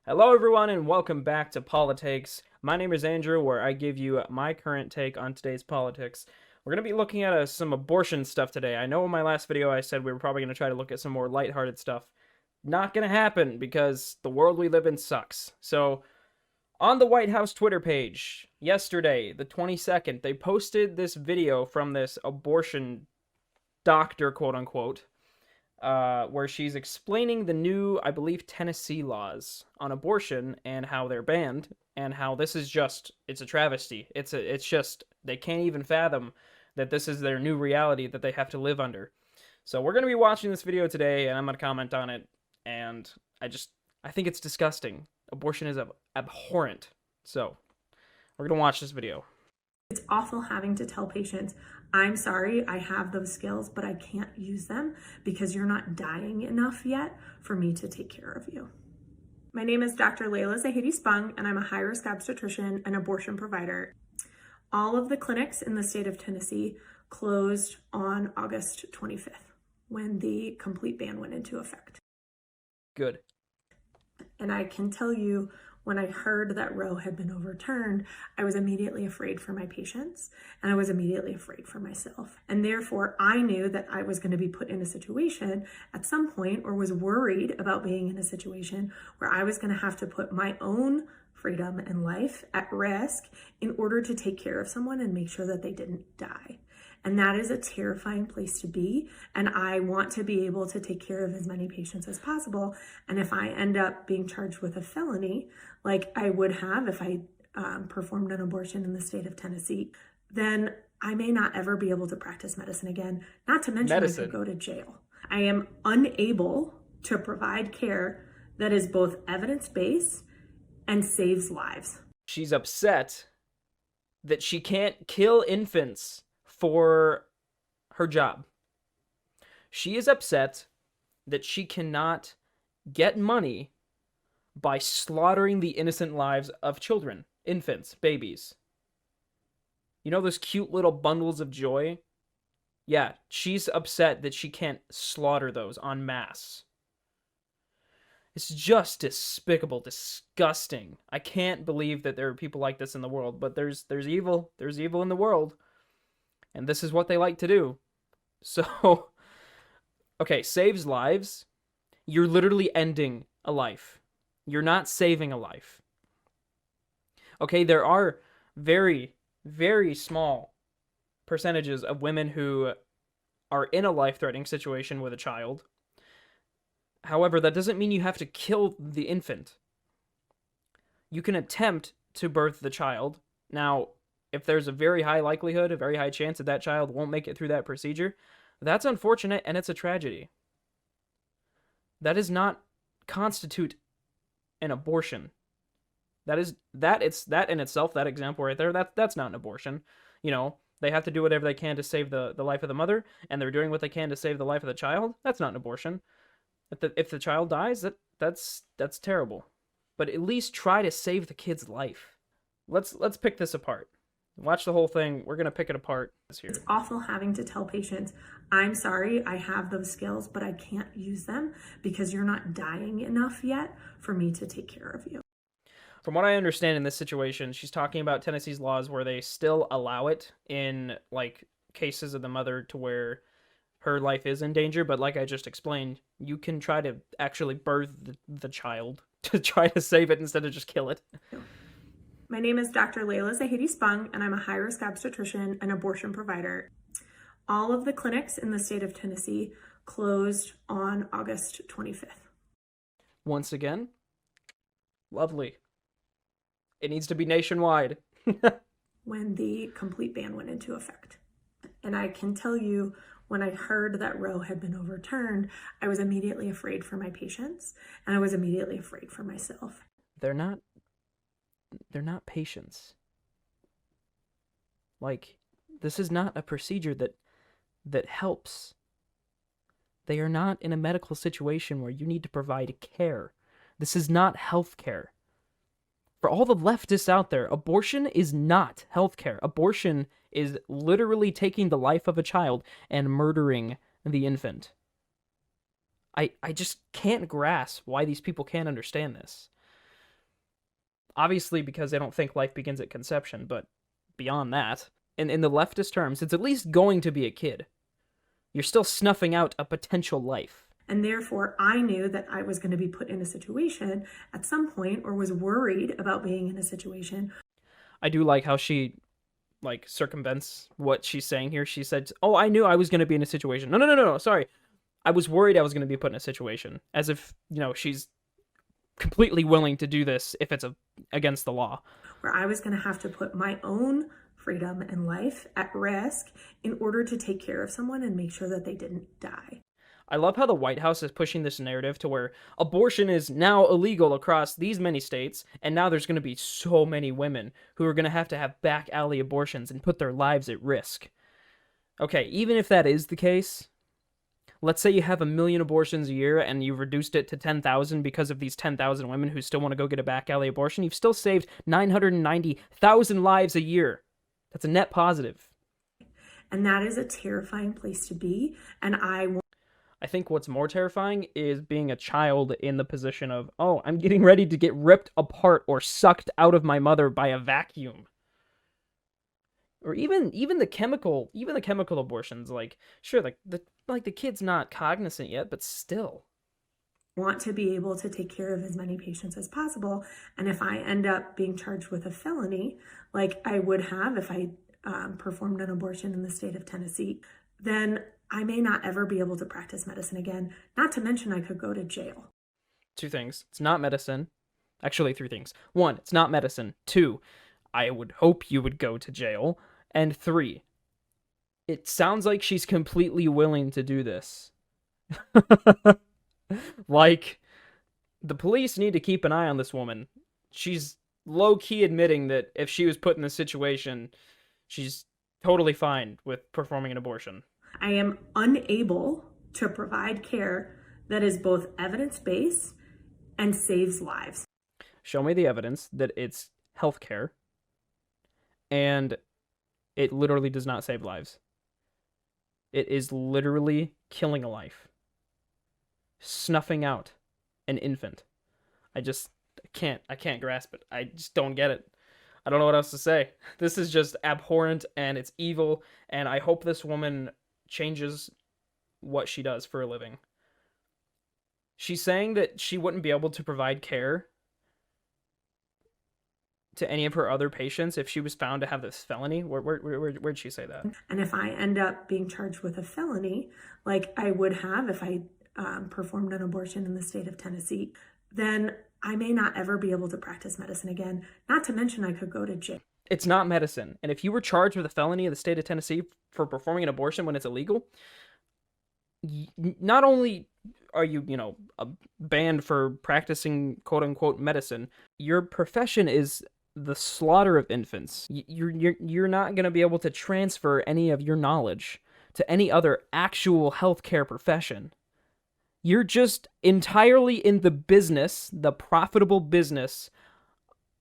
Hello, everyone, and welcome back to Politics. My name is Andrew, where I give you my current take on today's politics. We're going to be looking at some abortion stuff today. I know in my last video I said we were probably going to try to look at some more lighthearted stuff. Not going to happen because the world we live in sucks. So, on the White House Twitter page, yesterday, the 22nd, they posted this video from this abortion doctor, quote unquote, where she's explaining the new, I believe, Tennessee laws on abortion and how they're banned, and how this is it's a travesty. It's just, they can't even fathom that this is their new reality that they have to live under. So we're going to be watching this video today, and I'm going to comment on it, and I think it's disgusting. Abortion is abhorrent. So we're going to watch this video. It's awful having to tell patients, I'm sorry, I have those skills, but I can't use them because you're not dying enough yet for me to take care of you. My name is Dr. Layla Zahidi-Spung, and I'm a high-risk obstetrician and abortion provider. All of the clinics in the state of Tennessee closed on August 25th when the complete ban went into effect. Good. And I can tell you, when I heard that Roe had been overturned, I was immediately afraid for my patients, and I was immediately afraid for myself. And therefore, I knew that I was going to be put in a situation at some point, or was worried about being in a situation where I was going to have to put my own freedom and life at risk in order to take care of someone and make sure that they didn't die. And that is a terrifying place to be. And I want to be able to take care of as many patients as possible. And if I end up being charged with a felony, like I would have if I performed an abortion in the state of Tennessee, then I may not ever be able to practice medicine again, not to mention I could go to jail. I am unable to provide care that is both evidence-based and saves lives. She's upset that she can't kill infants for her job. She is upset that she cannot get money by slaughtering the innocent lives of children, infants, babies. You know those cute little bundles of joy? Yeah, she's upset that she can't slaughter those en masse. It's just despicable, disgusting. I can't believe that there are people like this in the world, but there's evil. There's evil in the world. And this is what they like to do. So, okay, saves lives. You're literally ending a life. You're not saving a life. Okay, there are very, very small percentages of women who are in a life-threatening situation with a child. However, that doesn't mean you have to kill the infant. You can attempt to birth the child. Now, if there's a very high likelihood, a very high chance that that child won't make it through that procedure, that's unfortunate and it's a tragedy. That does not constitute an abortion. That in itself, that example right there, that's not an abortion. You know, they have to do whatever they can to save the life of the mother, and they're doing what they can to save the life of the child. That's not an abortion. If the child dies, that's terrible. But at least try to save the kid's life. Let's pick this apart. Watch the whole thing. We're going to pick it apart here. It's awful having to tell patients, I'm sorry, I have those skills, but I can't use them because you're not dying enough yet for me to take care of you. From what I understand in this situation, she's talking about Tennessee's laws where they still allow it in, like, cases of the mother to where her life is in danger. But like I just explained, you can try to actually birth the child to try to save it instead of just kill it. My name is Dr. Layla Zahidi-Spung, and I'm a high-risk obstetrician and abortion provider. All of the clinics in the state of Tennessee closed on August 25th. Once again, lovely. It needs to be nationwide. When the complete ban went into effect. And I can tell you, when I heard that Roe had been overturned, I was immediately afraid for my patients, and I was immediately afraid for myself. They're not patients. Like, this is not a procedure that helps. They are not in a medical situation where you need to provide care. This is not health care. For all the leftists out there, abortion is not health care. Abortion is literally taking the life of a child and murdering the infant. I just can't grasp why these people can't understand this. Obviously, because they don't think life begins at conception, but beyond that, in the leftist terms, it's at least going to be a kid. You're still snuffing out a potential life. And therefore, I knew that I was going to be put in a situation at some point, or was worried about being in a situation. I do like how she circumvents what she's saying here. She said, "Oh, I knew I was going to be in a situation." No. Sorry, I was worried I was going to be put in a situation, as if she's completely willing to do this if it's against the law. Where I was going to have to put my own freedom and life at risk in order to take care of someone and make sure that they didn't die. I love how the White House is pushing this narrative to where abortion is now illegal across these many states, and now there's going to be so many women who are going to have back alley abortions and put their lives at risk. Okay, even if that is the case, let's say you have 1 million abortions a year and you've reduced it to 10,000 because of these 10,000 women who still want to go get a back alley abortion. You've still saved 990,000 lives a year. That's a net positive. And that is a terrifying place to be. And I think what's more terrifying is being a child in the position of, oh, I'm getting ready to get ripped apart or sucked out of my mother by a vacuum. Or even the chemical abortions, like, sure, the kid's not cognizant yet, but still. Want to be able to take care of as many patients as possible. And if I end up being charged with a felony, like I would have if I performed an abortion in the state of Tennessee, then I may not ever be able to practice medicine again. Not to mention I could go to jail. 2 things. It's not medicine. Actually, 3 things. 1, it's not medicine. 2, I would hope you would go to jail. And 3, it sounds like she's completely willing to do this. Like, the police need to keep an eye on this woman. She's low-key admitting that if she was put in this situation, she's totally fine with performing an abortion. I am unable to provide care that is both evidence-based and saves lives. Show me the evidence that it's healthcare and it literally does not save lives. It is literally killing a life. Snuffing out an infant. I can't grasp it. I just don't get it. I don't know what else to say. This is just abhorrent and it's evil, and I hope this woman changes what she does for a living. She's saying that she wouldn't be able to provide care to any of her other patients if she was found to have this felony. Where'd she say that? And if I end up being charged with a felony, like I would have if I performed an abortion in the state of Tennessee, then I may not ever be able to practice medicine again. Not to mention I could go to jail. It's not medicine. And if you were charged with a felony in the state of Tennessee for performing an abortion when it's illegal, not only are you, banned for practicing quote-unquote medicine, your profession is the slaughter of infants. You're not going to be able to transfer any of your knowledge to any other actual healthcare profession. You're just entirely in the business, the profitable business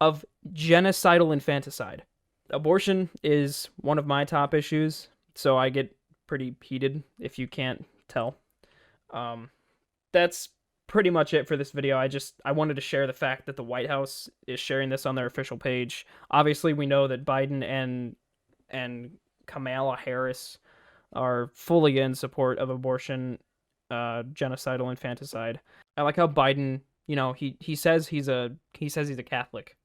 of genocidal infanticide. Abortion is one of my top issues, so I get pretty heated if you can't tell. That's pretty much it for this video. I wanted to share the fact that the White House is sharing this on their official page. Obviously, we know that Biden and Kamala Harris are fully in support of abortion, genocidal infanticide. I like how Biden, he says he's a Catholic.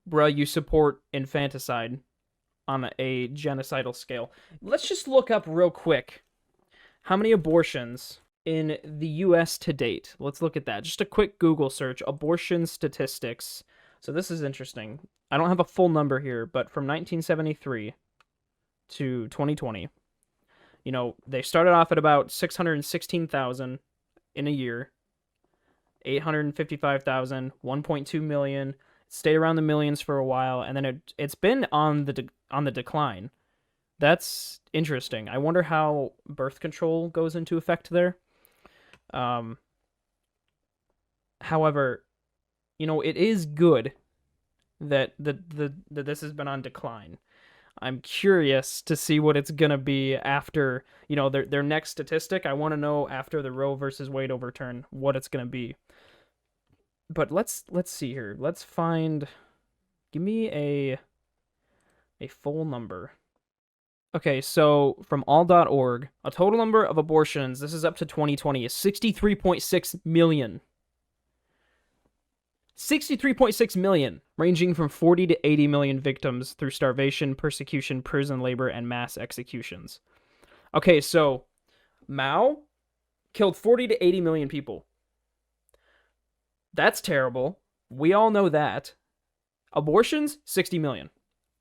Bruh, you support infanticide on a genocidal scale. Let's just look up real quick how many abortions in the US to date. Let's look at that. Just a quick Google search, abortion statistics. So this is interesting. I don't have a full number here, but from 1973 to 2020, they started off at about 616,000 in a year, 855,000, 1.2 million, stayed around the millions for a while, and then it's been on the decline. That's interesting. I wonder how birth control goes into effect there. However, it is good that this has been on decline. I'm curious to see what it's gonna be after, their next statistic. I want to know after the Roe versus Wade overturn what it's gonna be. But let's see here. Let's find. Give me a full number. Okay, so from all.org, a total number of abortions, this is up to 2020, is 63.6 million. 63.6 million, ranging from 40 to 80 million victims through starvation, persecution, prison labor, and mass executions. Okay, so Mao killed 40 to 80 million people. That's terrible. We all know that. Abortions, 60 million.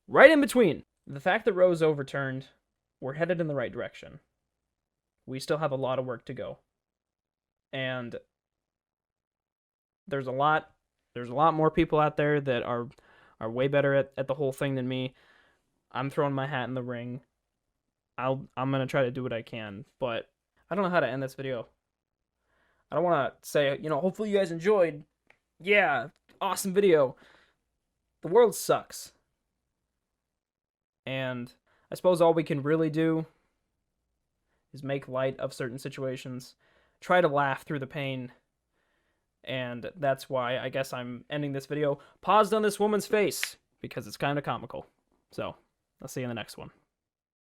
Right in between. The fact that Roe's overturned, we're headed in the right direction. We still have a lot of work to go. And there's a lot more people out there that are way better at the whole thing than me. I'm throwing my hat in the ring. I'm gonna try to do what I can, but I don't know how to end this video. I don't want to say, hopefully you guys enjoyed. Yeah, awesome video. The world sucks. And I suppose all we can really do is make light of certain situations, try to laugh through the pain, and that's why I guess I'm ending this video paused on this woman's face, because it's kind of comical. So, I'll see you in the next one.